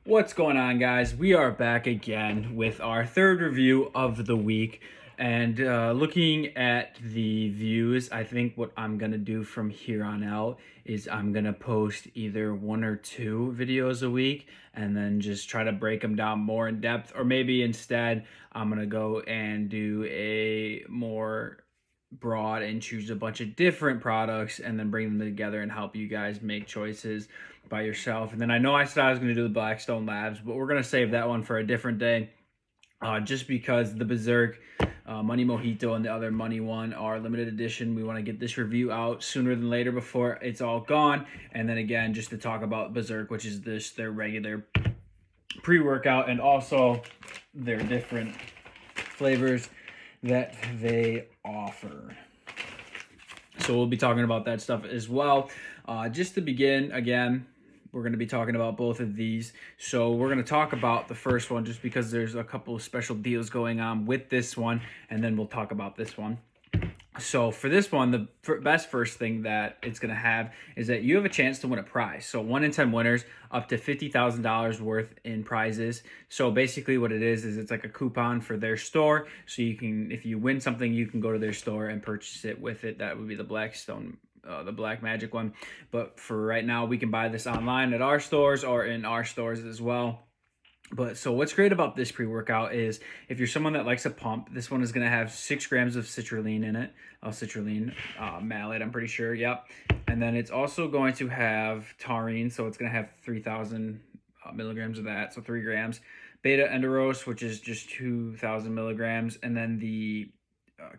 What's going on, guys? We are back again with our third review of the week. And looking at the views, I think what I'm going to do from here on out is I'm going to post either one or two videos a week and then just try to break them down more in depth. Or maybe instead, I'm going to go and do a more broad and choose a bunch of different products and then bring them together and help you guys make choices by yourself. And then I know I said I was going to do the Blackstone Labs, but we're going to save that one for a different day. Just because the Brzk, Money Mojito, and the other Money one are limited edition. We want to get this review out sooner than later before it's all gone. And then again, just to talk about Brzk, which is their regular pre-workout, and also their different flavors that they offer. So we'll be talking about that stuff as well. Just to begin, again, we're going to be talking about both of these. So we're going to talk about the first one just because there's a couple of special deals going on with this one, and then we'll talk about this one. So for this one, the best first thing that it's going to have is that you have a chance to win a prize. So 1 in 10 winners, up to $50,000 worth in prizes. So basically what it is it's like a coupon for their store. So you can, if you win something, you can go to their store and purchase it with it. That would be the Blackstone, the Black Magic one. But for right now, we can buy this online at our stores or in our stores as well. But so what's great about this pre-workout is if you're someone that likes a pump, this one is going to have 6 grams of citrulline in it. Citrulline, malate, I'm pretty sure. Yep. And then it's also going to have taurine. So it's going to have 3,000 milligrams of that. So 3 grams. Beta enderose, which is just 2,000 milligrams. And then the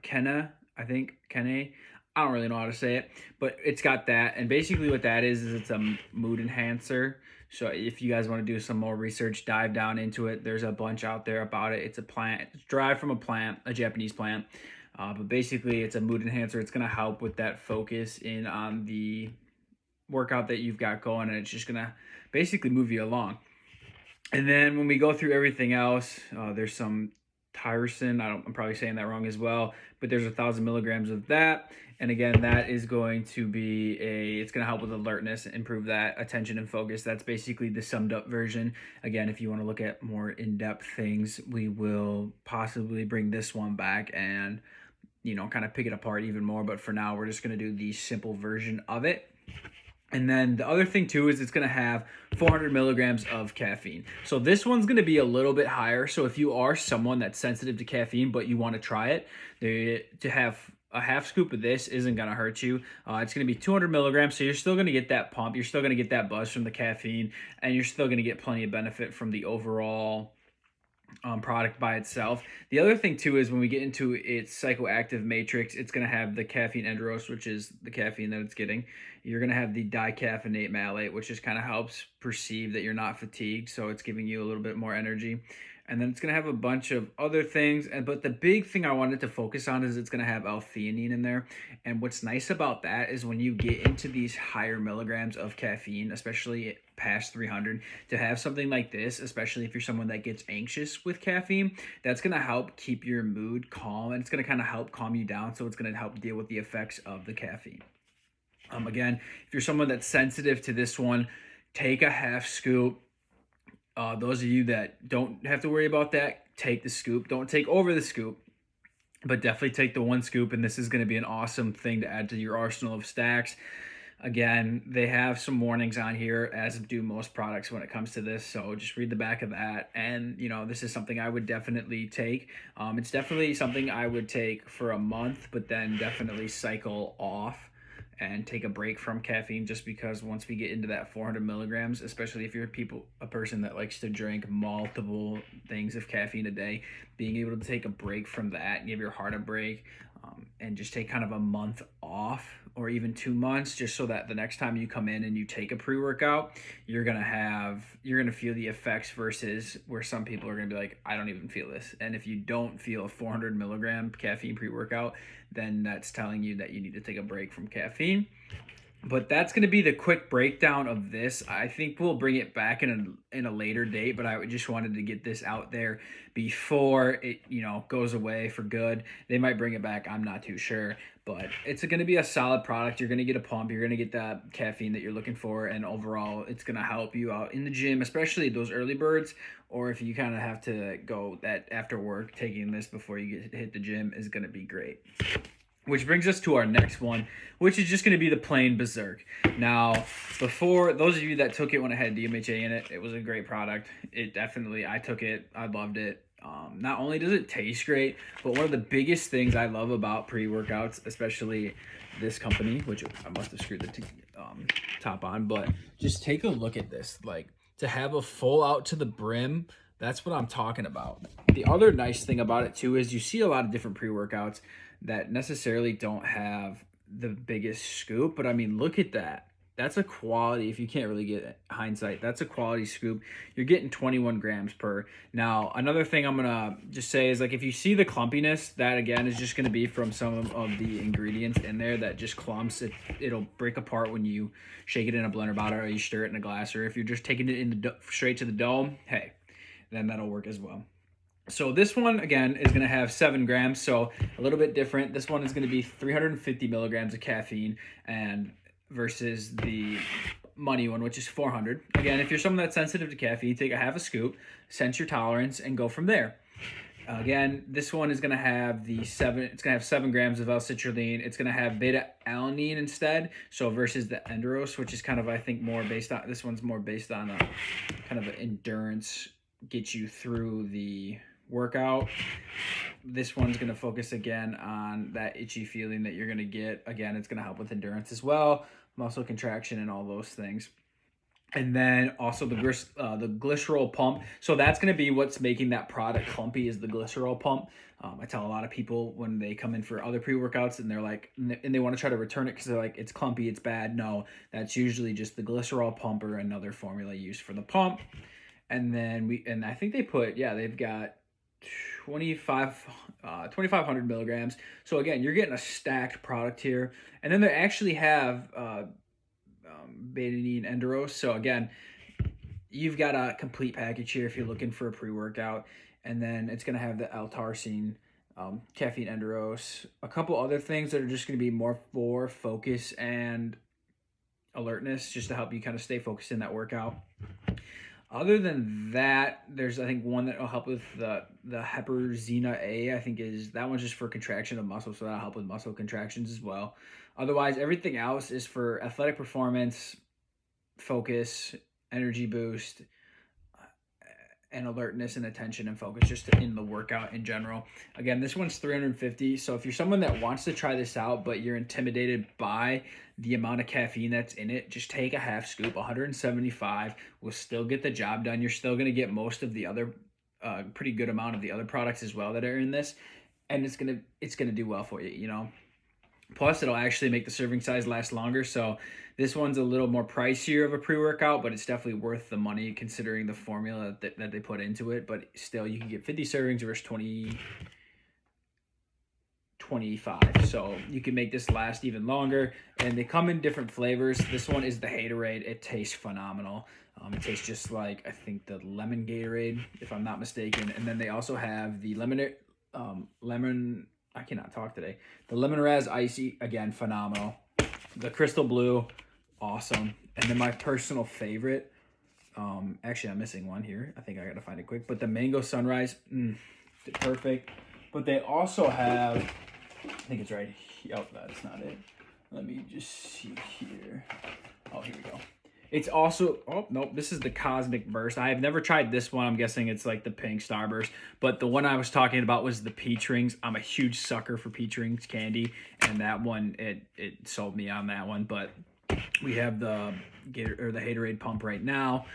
Kenna, I think, Kenne. I don't really know how to say it, but it's got that. And basically what that is it's a mood enhancer. So if you guys want to do some more research, dive down into it. There's a bunch out there about it. It's a plant. It's derived from a plant, a Japanese plant. But basically, it's a mood enhancer. It's going to help with that focus in on the workout that you've got going, and it's just going to basically move you along. And then when we go through everything else, there's some tyrosine. I'm probably saying that wrong as well, but there's 1,000 milligrams of that. And again, that is going to be it's going to help with alertness, improve that attention and focus. That's basically the summed up version. Again, if you want to look at more in-depth things, we will possibly bring this one back and, kind of pick it apart even more. But for now, we're just going to do the simple version of it. And then the other thing too is it's going to have 400 milligrams of caffeine. So this one's going to be a little bit higher. So if you are someone that's sensitive to caffeine, but you want to try it, to have a half scoop of this isn't going to hurt you. It's going to be 200 milligrams. So you're still going to get that pump. You're still going to get that buzz from the caffeine, and you're still going to get plenty of benefit from the overall product by itself. The other thing too is when we get into its psychoactive matrix, it's going to have the caffeine enderose, which is the caffeine that it's getting. You're going to have the dicaffeinate malate, which just kind of helps perceive that you're not fatigued, so it's giving you a little bit more energy. And then it's going to have a bunch of other things. But the big thing I wanted to focus on is it's going to have L-theanine in there. And what's nice about that is when you get into these higher milligrams of caffeine, especially past 300, to have something like this, especially if you're someone that gets anxious with caffeine, that's going to help keep your mood calm. And it's going to kind of help calm you down. So it's going to help deal with the effects of the caffeine. Again, if you're someone that's sensitive to this one, take a half scoop. Those of you that don't have to worry about that, take the scoop. Don't take over the scoop, but definitely take the 1 scoop, and this is going to be an awesome thing to add to your arsenal of stacks. Again, they have some warnings on here, as do most products when it comes to this, so just read the back of that. And, this is something I would definitely take. It's definitely something I would take for a month, but then definitely cycle off and take a break from caffeine, just because once we get into that 400 milligrams, especially if you're a person that likes to drink multiple things of caffeine a day, being able to take a break from that and give your heart a break, and just take kind of a month off or even 2 months, just so that the next time you come in and you take a pre-workout, you're gonna feel the effects, versus where some people are gonna be like, I don't even feel this. And if you don't feel a 400 milligram caffeine pre-workout, then that's telling you that you need to take a break from caffeine. But that's going to be the quick breakdown of this. I think we'll bring it back in a later date, but I just wanted to get this out there before it goes away for good. They might bring it back, I'm not too sure. but it's going to be a solid product. You're going to get a pump. You're going to get that caffeine that you're looking for. And overall, it's going to help you out in the gym, especially those early birds. Or if you kind of have to go that after work, taking this before you hit the gym is going to be great. Which brings us to our next one, which is just going to be the plain Brzk. Now, before those of you that took it when it had DMHA in it, it was a great product. It definitely, I took it. I loved it. Not only does it taste great, but one of the biggest things I love about pre-workouts, especially this company, which I must have screwed the top on, but just take a look at this. Like, to have a full out to the brim, that's what I'm talking about. The other nice thing about it too is you see a lot of different pre-workouts that necessarily don't have the biggest scoop, but I mean, look at that. That's a quality, if you can't really get hindsight, that's a quality scoop. You're getting 21 grams per. Now, another thing I'm gonna just say is, like, if you see the clumpiness, that again is just gonna be from some of the ingredients in there that just clumps. It'll break apart when you shake it in a blender bottle or you stir it in a glass, or if you're just taking it in straight to the dome, hey, then that'll work as well. So this one, again, is going to have 7 grams, so a little bit different. This one is going to be 350 milligrams of caffeine and versus the money one, which is 400. Again, if you're someone that's sensitive to caffeine, take a half a scoop, sense your tolerance, and go from there. Again, this one is going to have it's going to have 7 grams of L-citrulline. It's going to have beta-alanine instead. So versus the Enduros, which is kind of, I think, more based on, this one's more based on a kind of an endurance, get you through the workout. This one's going to focus again on that itchy feeling that you're going to get. Again, it's going to help with endurance as well, muscle contraction and all those things. And then also the glycerol pump. So that's going to be what's making that product clumpy, is the glycerol pump. I tell a lot of people when they come in for other pre-workouts and they're like, and they want to try to return it because they're like, it's clumpy, it's bad. No, that's usually just the glycerol pump or another formula used for the pump. And then I think they put, they've got 2,500 milligrams. So again, you're getting a stacked product here. And then they actually have beta-alanine Enduros. So again, you've got a complete package here if you're looking for a pre-workout. And then it's going to have the L-tarcine, caffeine Enduros, a couple other things that are just going to be more for focus and alertness, just to help you kind of stay focused in that workout. Other than that, there's, I think, one that will help with the Heperzina A. I think that one's just for contraction of muscle, so that'll help with muscle contractions as well. Otherwise, everything else is for athletic performance, focus, energy boost, and alertness and attention and focus just in the workout in general. Again, this one's 350. So if you're someone that wants to try this out, but you're intimidated by the amount of caffeine that's in it, just take a half scoop. 175 will still get the job done. You're still going to get most of the other, pretty good amount of the other products as well that are in this. And it's going to do well for you, you know. Plus, it'll actually make the serving size last longer. So this one's a little more pricier of a pre-workout, but it's definitely worth the money considering the formula that they put into it. But still, you can get 50 servings versus 25. So you can make this last even longer. And they come in different flavors. This one is the Haterade. It tastes phenomenal. It tastes just like, I think, the lemon Gatorade, if I'm not mistaken. And then they also have the lemon... I cannot talk today. The Lemon Raz Icy, again, phenomenal. The Crystal Blue, awesome. And then my personal favorite, actually I'm missing one here. I think I gotta find it quick. But the Mango Sunrise, perfect. But they also have, I think it's right here. Oh, that's not it. Let me just see here. Oh, here we go. It's also, oh, nope, this is the Cosmic Burst. I have never tried this one. I'm guessing it's like the pink Starburst. But the one I was talking about was the Peach Rings. I'm a huge sucker for Peach Rings candy. And that one, it sold me on that one. But we have the Haterade pump right now.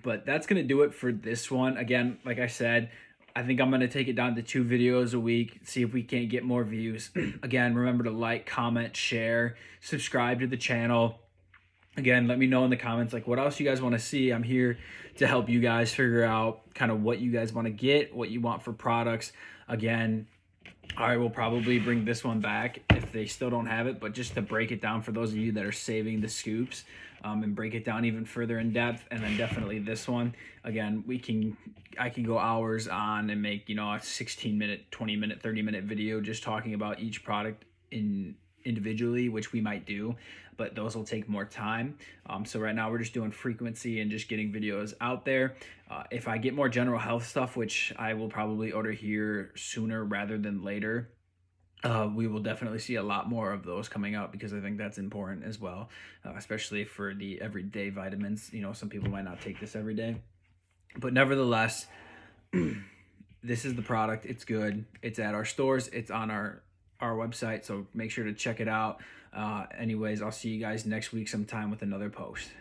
But that's going to do it for this one. Again, like I said, I think I'm going to take it down to 2 videos a week, see if we can't get more views. Again, remember to like, comment, share, subscribe to the channel. Again, let me know in the comments, like, what else you guys want to see. I'm here to help you guys figure out kind of what you guys want to get, what you want for products. Again, I will probably bring this one back if they still don't have it, but just to break it down for those of you that are saving the scoops, and break it down even further in depth. And then definitely this one. Again, I can go hours on and make, you know, a 16-minute, 20-minute, 30-minute video just talking about each product individually, which we might do, but those will take more time. So right now we're just doing frequency and just getting videos out there. If I get more general health stuff, which I will probably order here sooner rather than later, we will definitely see a lot more of those coming out, because I think that's important as well, especially for the everyday vitamins. You know, some people might not take this every day, but nevertheless, this is the product. It's good. It's at our stores. It's on our website, so make sure to check it out. Anyways, I'll see you guys next week sometime with another post.